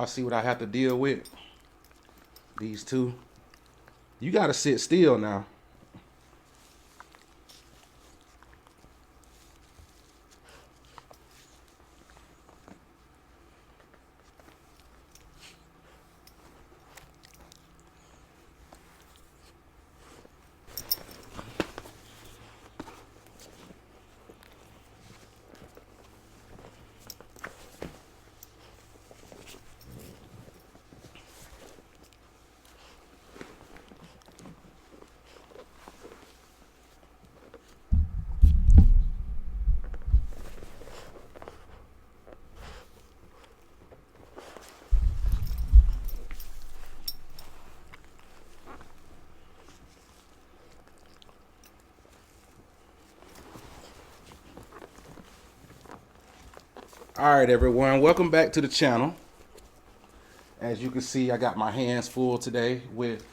y'all see what I have to deal with. These two. You gotta sit still now. All right, everyone, welcome back to the channel. As you can see, I got my hands full today with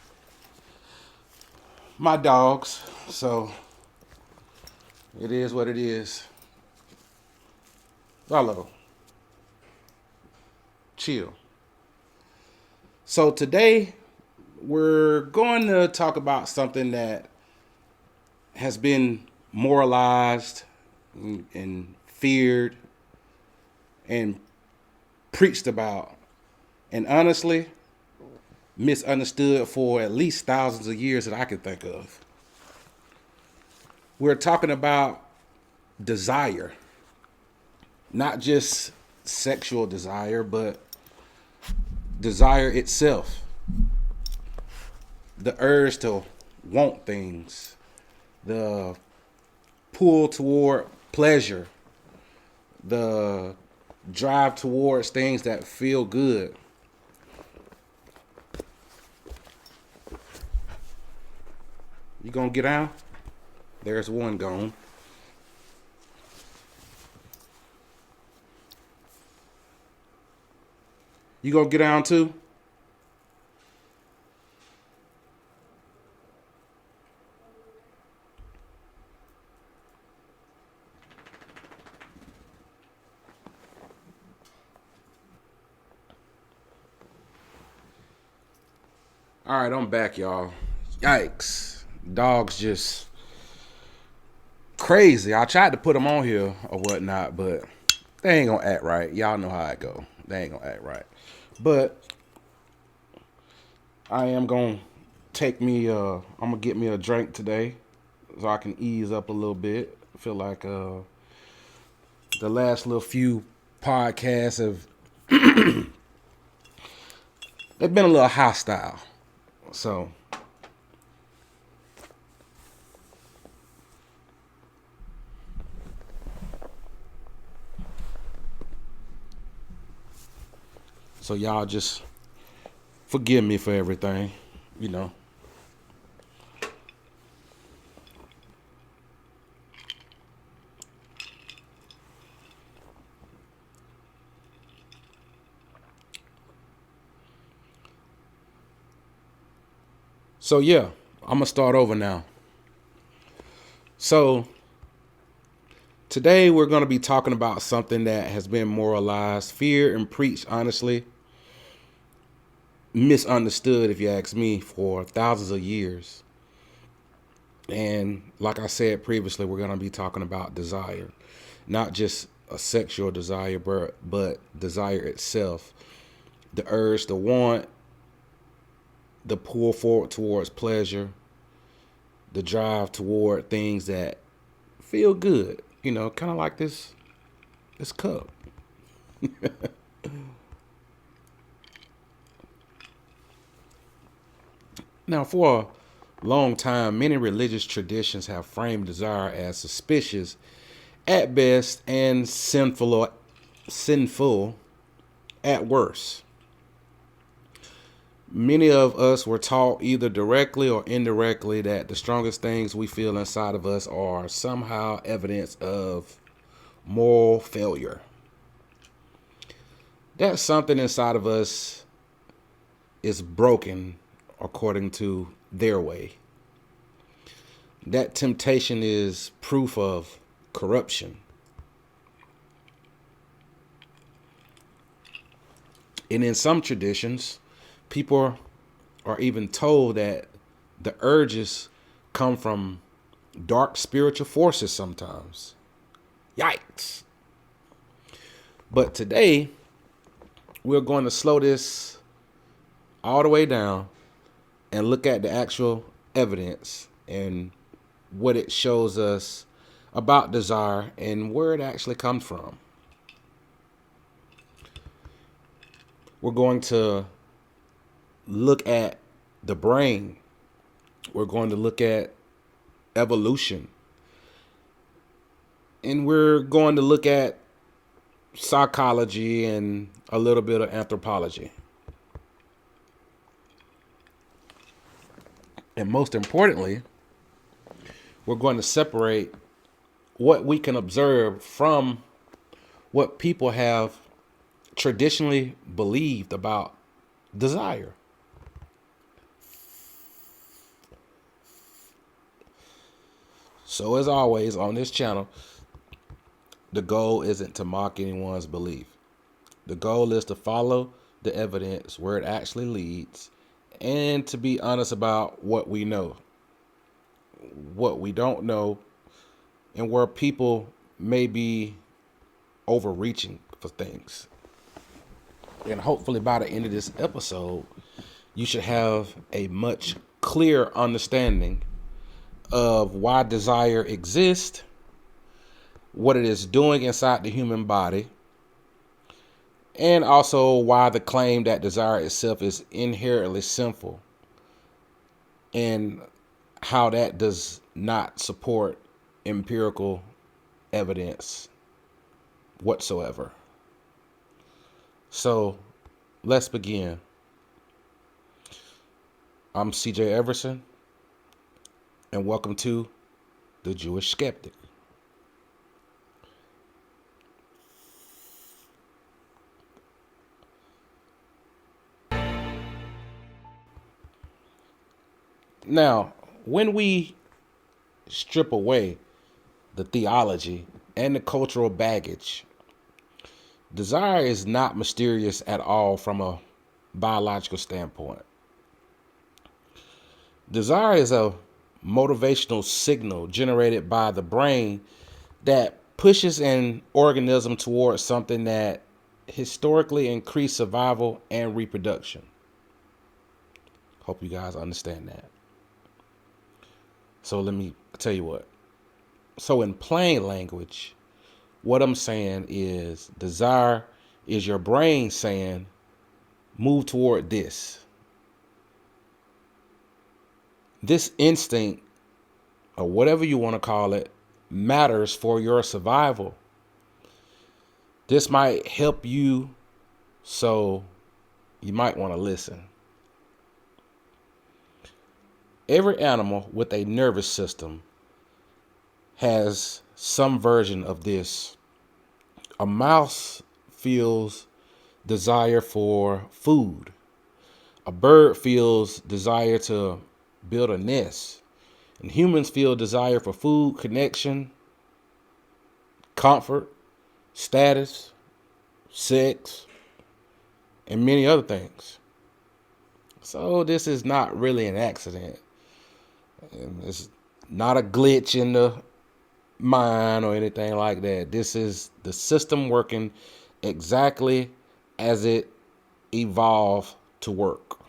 my dogs, so it is what it is. Hello. Chill. So today we're going to talk about something that has been moralized and feared and preached about, and honestly misunderstood for at least thousands of years that I can think of. We're talking about desire, not just sexual desire, but desire itself. The urge to want things, the pull toward pleasure, the drive towards things that feel good. You gonna get out? There's one gone. You gonna get down too? All right, I'm back, y'all. Yikes. Dogs just crazy. I tried to put them on here or whatnot, but they ain't gonna act right. Y'all know how it go. They ain't gonna act right. But I am gonna I'm gonna get me a drink today so I can ease up a little bit. I feel like the last little few podcasts have they've been a little hostile. So y'all just forgive me for everything, you know. So yeah, I'm gonna start over now. So today we're gonna be talking about something that has been moralized, feared, and preached, honestly, misunderstood, if you ask me, for thousands of years. And like I said previously, we're gonna be talking about desire, not just a sexual desire, but desire itself, the urge, the want, the pull forward towards pleasure, the drive toward things that feel good, you know, kind of like this cup. Now, for a long time, many religious traditions have framed desire as suspicious at best and sinful at worst. Many of us were taught either directly or indirectly that the strongest things we feel inside of us are somehow evidence of moral failure. That something inside of us is broken according to their way. That temptation is proof of corruption. And in some traditions, people are even told that the urges come from dark spiritual forces sometimes. Yikes. But today, we're going to slow this all the way down and look at the actual evidence and what it shows us about desire and where it actually comes from. We're going to look at the brain. We're going to look at evolution. And we're going to look at psychology and a little bit of anthropology. And most importantly, we're going to separate what we can observe from what people have traditionally believed about desire. So as always on this channel, the goal isn't to mock anyone's belief. The goal is to follow the evidence where it actually leads and to be honest about what we know, what we don't know, and where people may be overreaching for things. And hopefully by the end of this episode, you should have a much clearer understanding of why desire exists, what it is doing inside the human body, and also why the claim that desire itself is inherently sinful and how that does not support empirical evidence whatsoever. So let's begin. I'm CJ Everson, and welcome to The Jewish Skeptic. Now, when we strip away the theology and the cultural baggage, desire is not mysterious at all from a biological standpoint. Desire is a motivational signal generated by the brain that pushes an organism towards something that historically increased survival and reproduction. Hope you guys understand that. So let me tell you what. So in plain language, what I'm saying is desire is your brain saying, move toward this. This instinct, or whatever you want to call it, matters for your survival. This might help you, so you might want to listen. Every animal with a nervous system has some version of this. A mouse feels desire for food. A bird feels desire to build a nest. And humans feel desire for food, connection, comfort, status, sex, and many other things. So this is not really an accident. It's not a glitch in the mind or anything like that. This is the system working exactly as it evolved to work.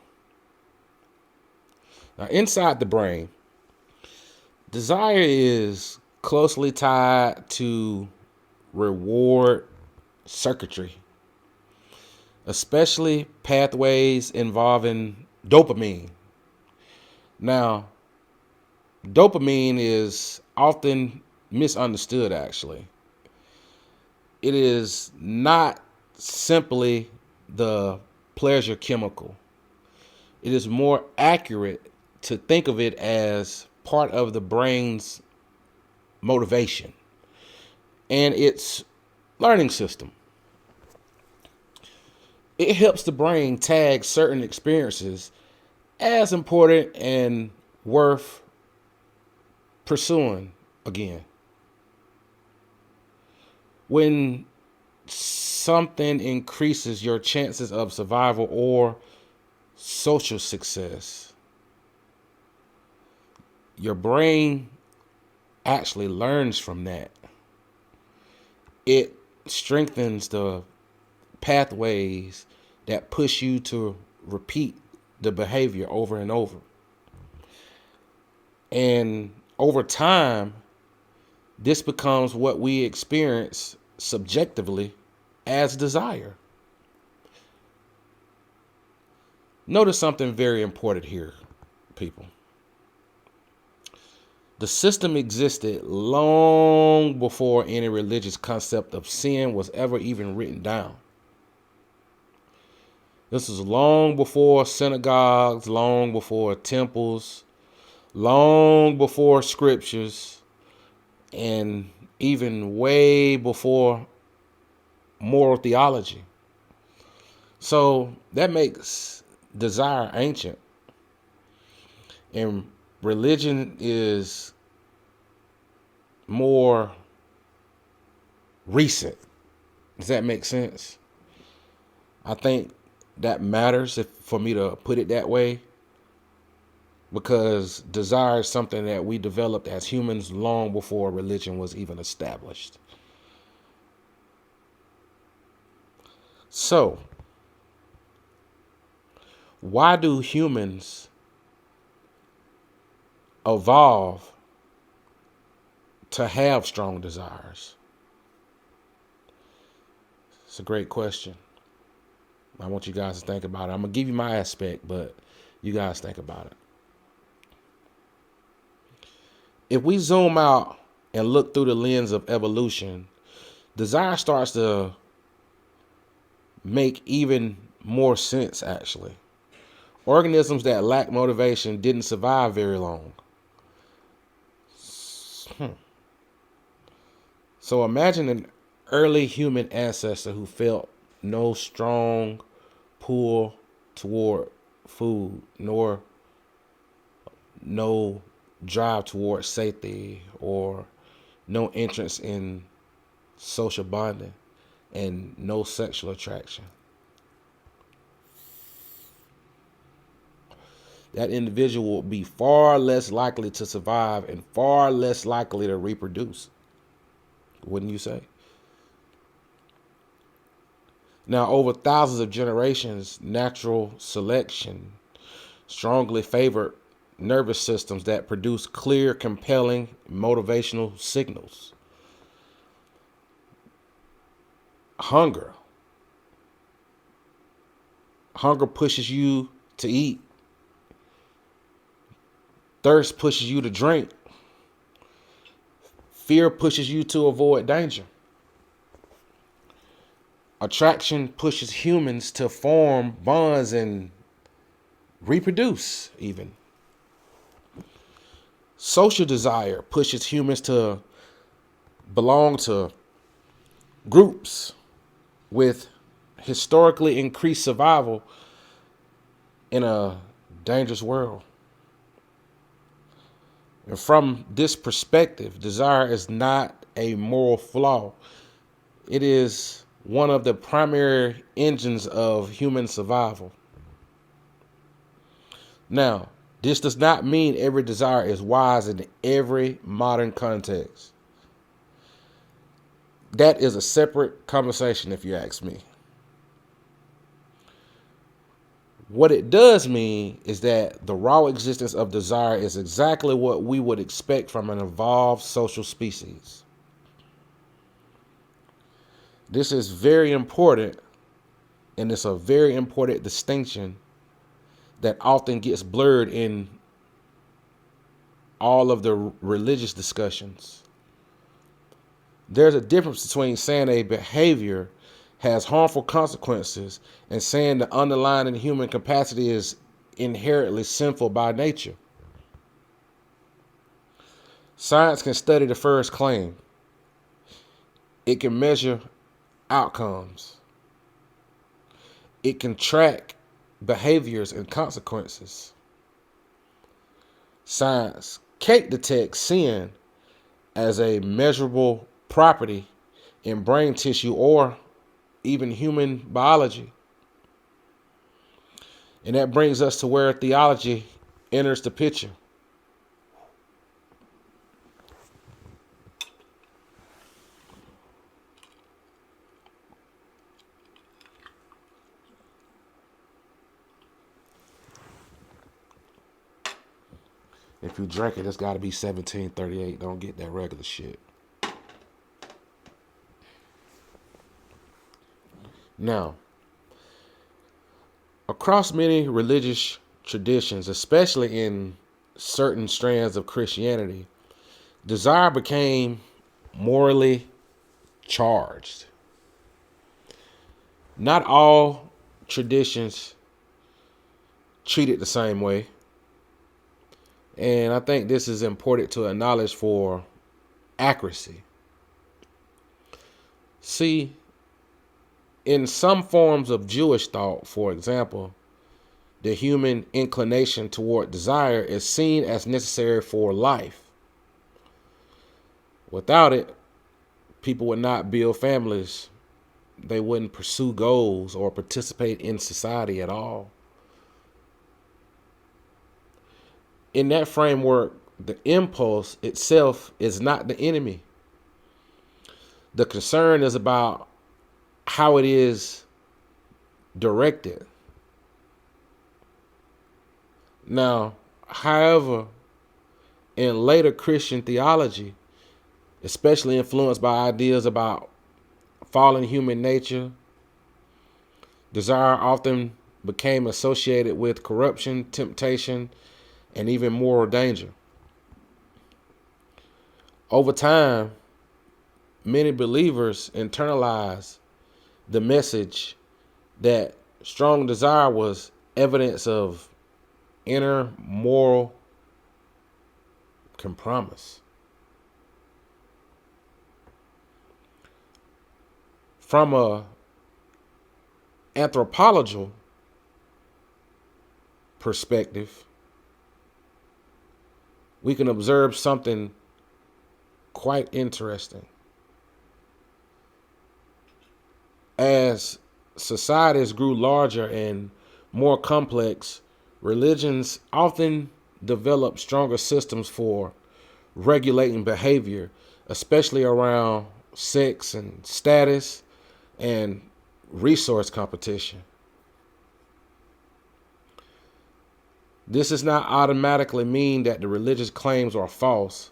Now, inside the brain, desire is closely tied to reward circuitry, especially pathways involving dopamine. Now, dopamine is often misunderstood, actually. It is not simply the pleasure chemical. It is more accurate to think of it as part of the brain's motivation and its learning system. It helps the brain tag certain experiences as important and worth pursuing again. When something increases your chances of survival or social success, your brain actually learns from that. It strengthens the pathways that push you to repeat the behavior over and over. And over time, this becomes what we experience subjectively as desire. Notice something very important here, people. The system existed long before any religious concept of sin was ever even written down. This was long before synagogues, long before temples, long before scriptures, and even way before moral theology. So that makes desire ancient. And religion is more recent. Does that make sense? I think that matters for me to put it that way, because desire is something that we developed as humans long before religion was even established. So, why do humans evolve to have strong desires? It's a great question. I want you guys to think about it. I'm going to give you my aspect, but you guys think about it. If we zoom out and look through the lens of evolution, desire starts to make even more sense, actually. Organisms that lack motivation didn't survive very long. So imagine an early human ancestor who felt no strong pull toward food, nor no drive toward safety, or no interest in social bonding, and no sexual attraction. That individual will be far less likely to survive and far less likely to reproduce. Wouldn't you say? Now, over thousands of generations, natural selection strongly favored nervous systems that produce clear, compelling, motivational signals. Hunger. Hunger pushes you to eat. Thirst pushes you to drink. Fear pushes you to avoid danger. Attraction pushes humans to form bonds and reproduce, even. Social desire pushes humans to belong to groups with historically increased survival in a dangerous world. And from this perspective, desire is not a moral flaw. It is one of the primary engines of human survival. Now, this does not mean every desire is wise in every modern context. That is a separate conversation, if you ask me. What it does mean is that the raw existence of desire is exactly what we would expect from an evolved social species. This is very important, and it's a very important distinction that often gets blurred in all of the religious discussions. There's a difference between saying a behavior has harmful consequences and saying the underlying human capacity is inherently sinful by nature. Science can study the first claim. It can measure outcomes. It can track behaviors and consequences. Science can't detect sin as a measurable property in brain tissue or even human biology. And that brings us to where theology enters the picture. If you drink it, it's got to be 1738. Don't get that regular shit. Now, across many religious traditions, especially in certain strands of Christianity, desire became morally charged. Not all traditions treat it the same way. And I think this is important to acknowledge for accuracy. See, in some forms of Jewish thought, for example, the human inclination toward desire is seen as necessary for life. Without it, people would not build families. They wouldn't pursue goals or participate in society at all. In that framework, the impulse itself is not the enemy. The concern is about how it is directed. Now, however, in later Christian theology, especially influenced by ideas about fallen human nature, desire often became associated with corruption, temptation, and even moral danger. Over time, many believers internalize the message that strong desire was evidence of inner moral compromise. From a anthropological perspective, we can observe something quite interesting. As societies grew larger and more complex, religions often developed stronger systems for regulating behavior, especially around sex and status and resource competition. This does not automatically mean that the religious claims are false,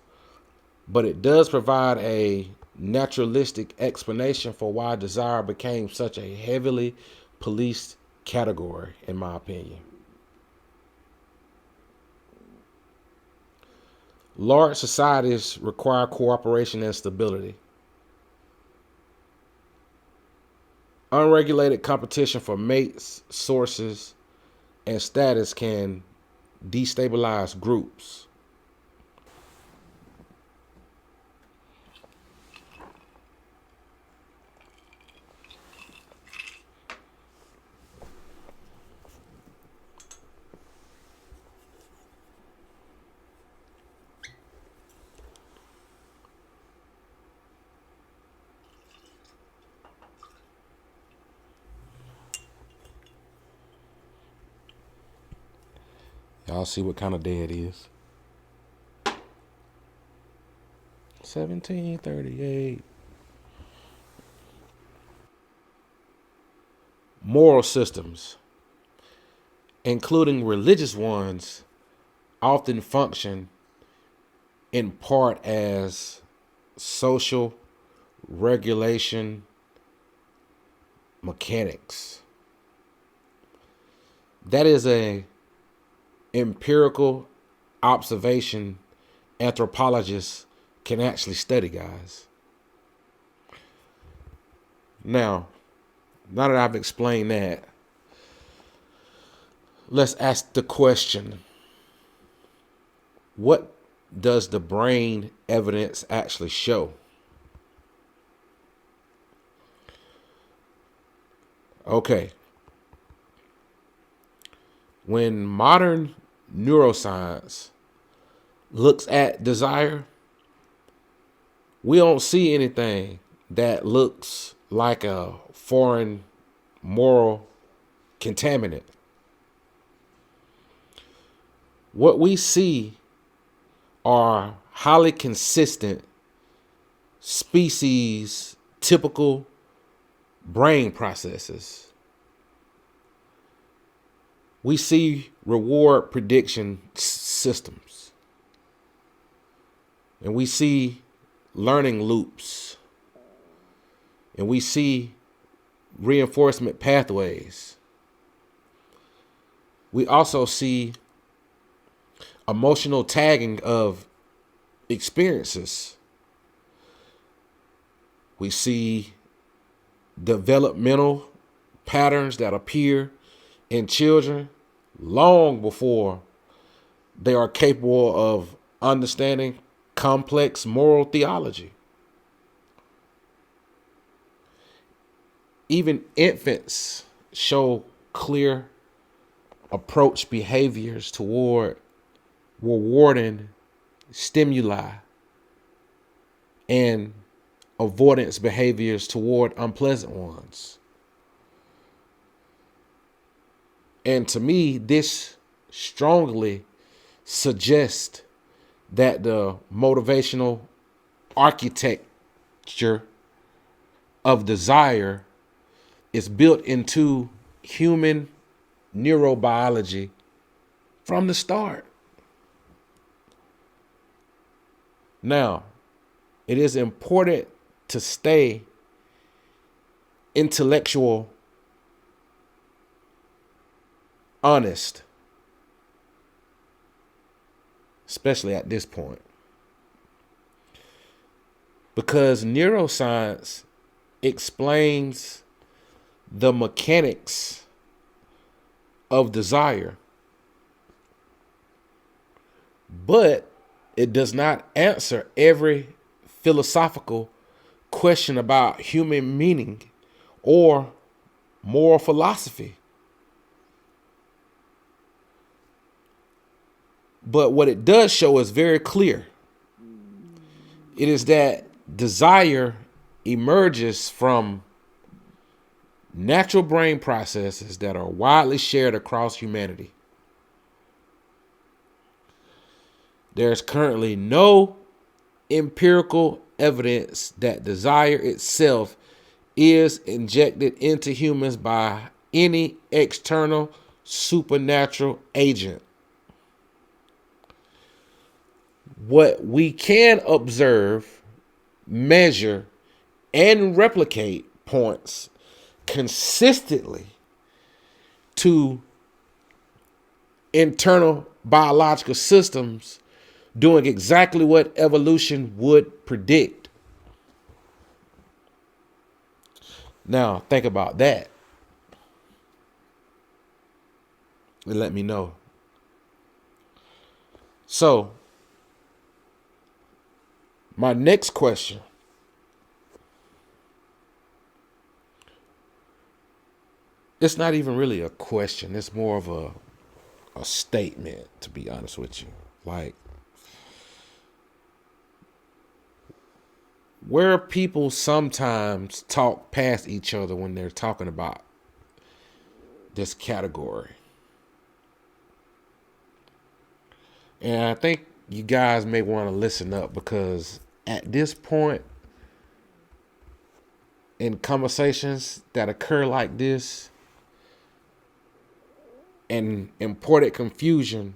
but it does provide a naturalistic explanation for why desire became such a heavily policed category, in my opinion. Large societies require cooperation and stability. Unregulated competition for mates, sources, and status can destabilize groups. Y'all see what kind of day it is. 1738. Moral systems, including religious ones, often function in part as social regulation mechanics. That is a empirical observation anthropologists can actually study, guys. Now that I've explained that, let's ask the question, what does the brain evidence actually show? Okay. When modern neuroscience looks at desire, we don't see anything that looks like a foreign moral contaminant. What we see are highly consistent species typical brain processes. We see reward prediction systems, and we see learning loops, and we see reinforcement pathways. We also see emotional tagging of experiences. We see developmental patterns that appear in children long before they are capable of understanding complex moral theology. Even infants show clear approach behaviors toward rewarding stimuli and avoidance behaviors toward unpleasant ones. And to me, this strongly suggests that the motivational architecture of desire is built into human neurobiology from the start. Now, it is important to stay intellectual honest, especially at this point, because neuroscience explains the mechanics of desire, but it does not answer every philosophical question about human meaning or moral philosophy. But what it does show is very clear. It is that desire emerges from natural brain processes that are widely shared across humanity. There's currently no empirical evidence that desire itself is injected into humans by any external supernatural agent. What we can observe, measure, and replicate points consistently to internal biological systems doing exactly what evolution would predict. Now, think about that and let me know. So, my next question. It's not even really a question. It's more of a statement, to be honest with you. Like, where people sometimes talk past each other when they're talking about this category. And I think you guys may want to listen up, because at this point in conversations that occur like this, and imported confusion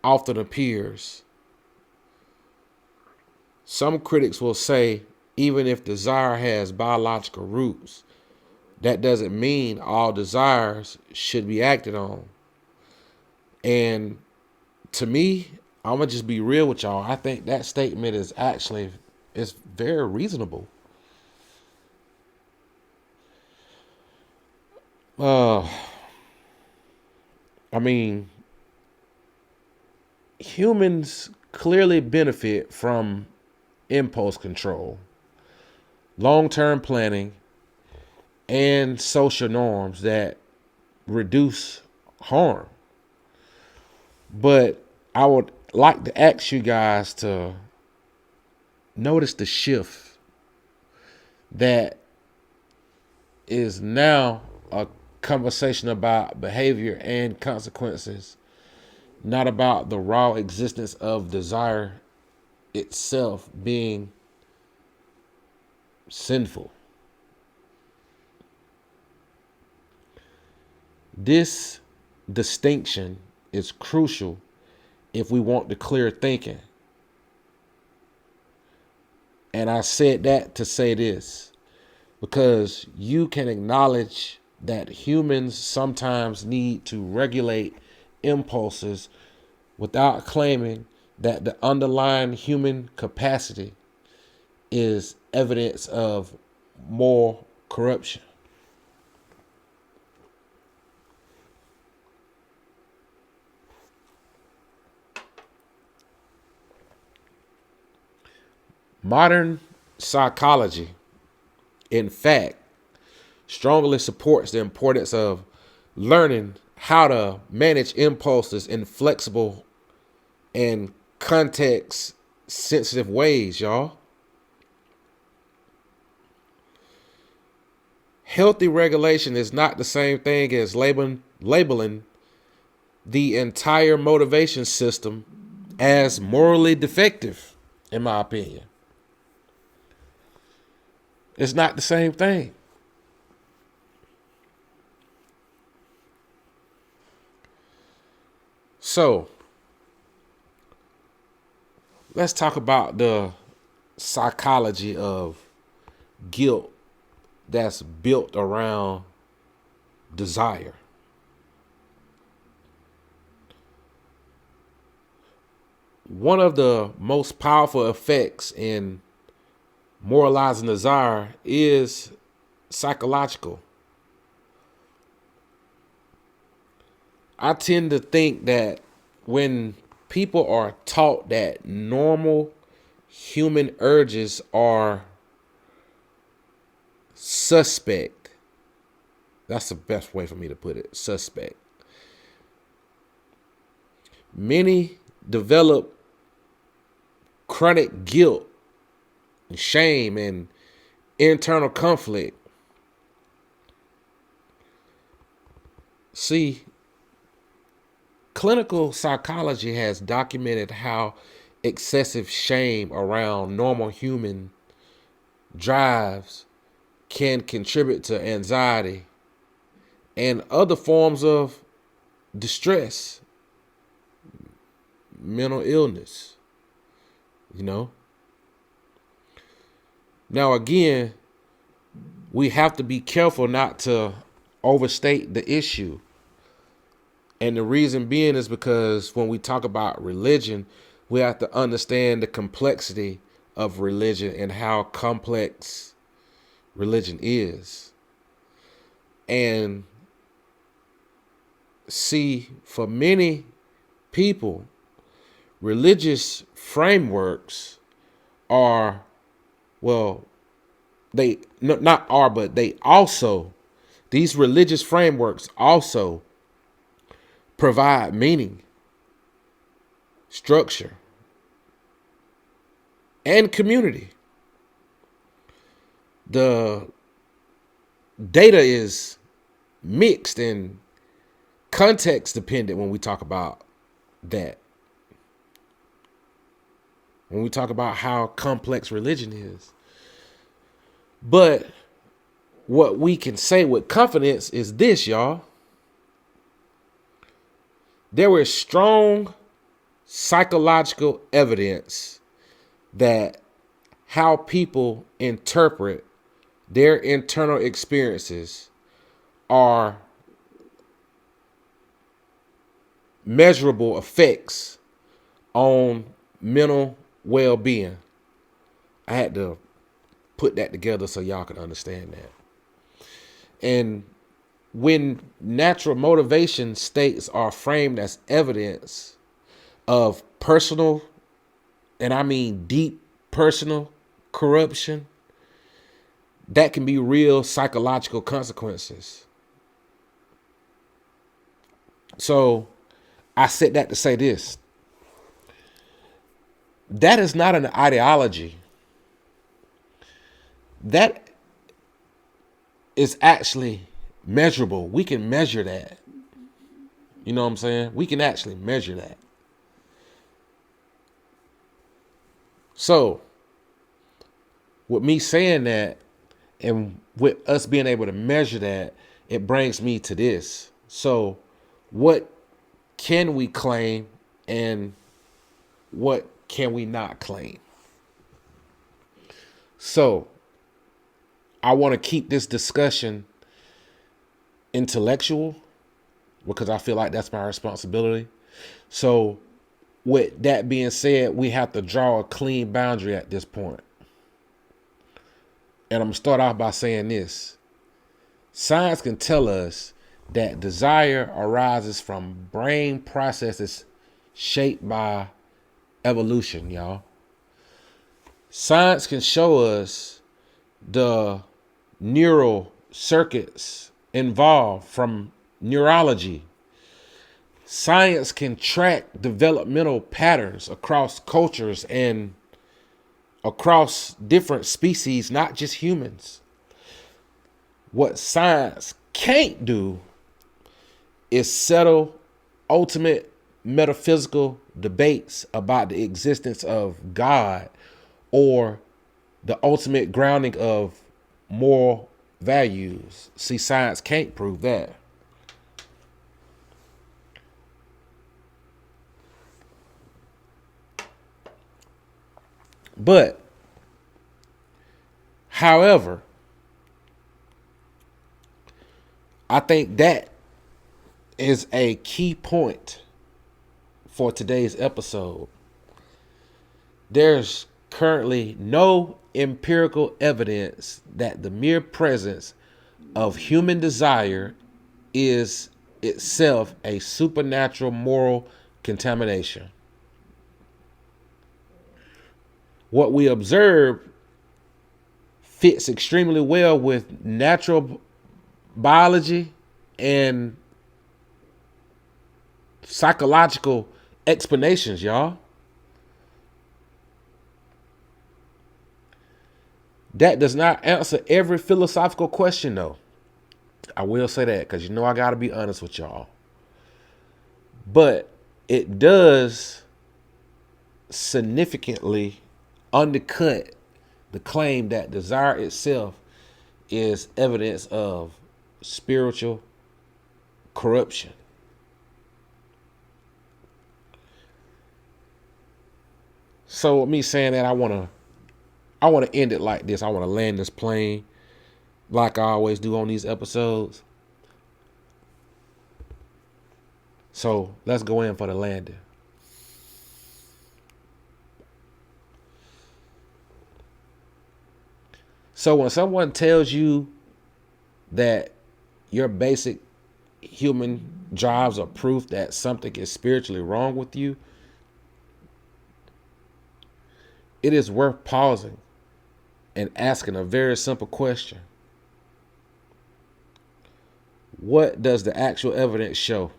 often appears. Some critics will say, even if desire has biological roots, that doesn't mean all desires should be acted on. And to me, I'm going to just be real with y'all. I think that statement is very reasonable. I mean, humans clearly benefit from impulse control, long-term planning, and social norms that reduce harm. But I would like to ask you guys to notice the shift that is now a conversation about behavior and consequences, not about the raw existence of desire itself being sinful. This distinction is crucial if we want the clear thinking. And I said that to say this, because you can acknowledge that humans sometimes need to regulate impulses without claiming that the underlying human capacity is evidence of moral corruption. Modern psychology, in fact, strongly supports the importance of learning how to manage impulses in flexible and context sensitive ways, y'all. Healthy regulation is not the same thing as labeling the entire motivation system as morally defective, in my opinion. It's not the same thing. So, let's talk about the psychology of guilt that's built around desire. One of the most powerful effects in moralizing desire is psychological. I tend to think that when people are taught that normal human urges are suspect, that's the best way for me to put it, suspect. Many develop chronic guilt and shame and internal conflict. See, clinical psychology has documented how excessive shame around normal human drives can contribute to anxiety and other forms of distress, mental illness, you know. Now, again, we have to be careful not to overstate the issue. And the reason being is because when we talk about religion, we have to understand the complexity of religion and how complex religion is. And see, for many people, religious frameworks are, well, they not are, but they also, these religious frameworks also provide meaning, structure, and community. The data is mixed and context dependent when we talk about that. When we talk about how complex religion is. But what we can say with confidence is this, y'all. There is strong psychological evidence that how people interpret their internal experiences are measurable effects on mental well-being. I had to put that together so y'all can understand that. And when natural motivation states are framed as evidence of personal, and I mean deep personal corruption, that can be real psychological consequences. So I said that to say this. That is not an ideology. That is actually measurable. We can measure that. You know what I'm saying? We can actually measure that. So, with me saying that, and with us being able to measure that, it brings me to this. So, what can we claim and what can we not claim? So, I want to keep this discussion intellectual because I feel like that's my responsibility. So, with that being said, we have to draw a clean boundary at this point. And I'm going to start off by saying this. Science can tell us that desire arises from brain processes shaped by evolution, y'all. Science can show us the neural circuits involved from neurology. Science can track developmental patterns across cultures and across different species, not just humans. What science can't do is settle ultimate metaphysical debates about the existence of God or the ultimate grounding of moral values. See, science can't prove that. But, however, I think that is a key point for today's episode. There's currently no empirical evidence that the mere presence of human desire is itself a supernatural moral contamination. What we observe fits extremely well with natural biology and psychological explanations, y'all. That does not answer every philosophical question, though. I will say that because I got to be honest with y'all. But it does significantly undercut the claim that desire itself is evidence of spiritual corruption. So with me saying that, I want to end it like this. I want to land this plane like I always do on these episodes. So let's go in for the landing. So when someone tells you that your basic human drives are proof that something is spiritually wrong with you, it is worth pausing and asking a very simple question. What does the actual evidence show?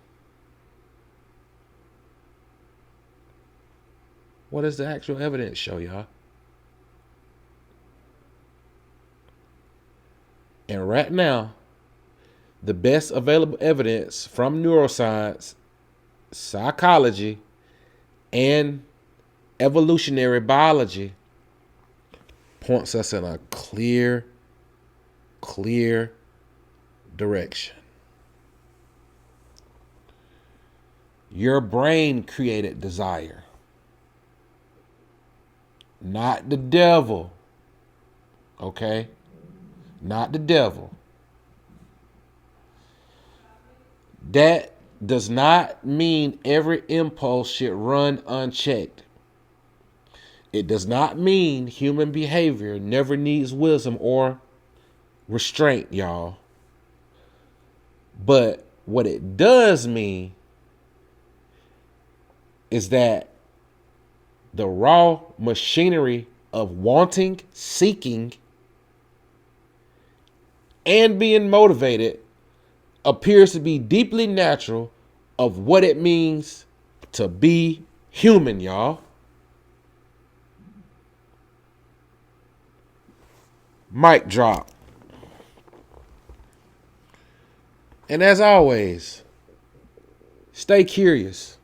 What does the actual evidence show, y'all? And right now, the best available evidence from neuroscience, psychology, and evolutionary biology points us in a clear direction. Your brain created desire, not the devil. Okay? Not the devil. That does not mean every impulse should run unchecked. It does not mean human behavior never needs wisdom or restraint, y'all. But what it does mean is that the raw machinery of wanting, seeking, and being motivated appears to be deeply natural of what it means to be human, y'all. Mic drop. And as always, stay curious.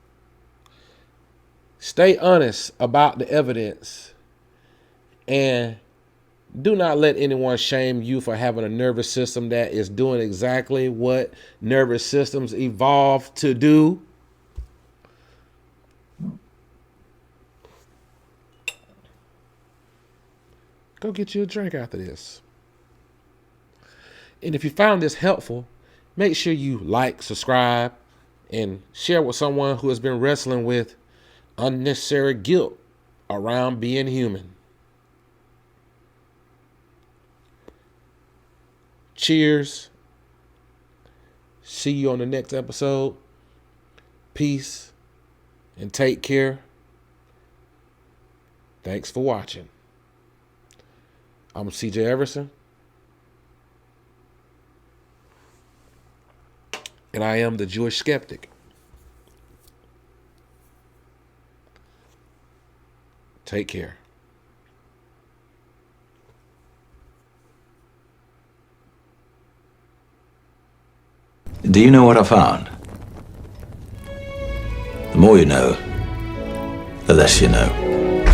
Stay honest about the evidence. And do not let anyone shame you for having a nervous system that is doing exactly what nervous systems evolved to do. Go get you a drink after this. And if you found this helpful, make sure you like, subscribe, and share with someone who has been wrestling with unnecessary guilt around being human. Cheers. See you on the next episode. Peace and take care. Thanks for watching. I'm CJ Everson. And I am the Jewish skeptic. Take care. Do you know what I found? The more you know, the less you know.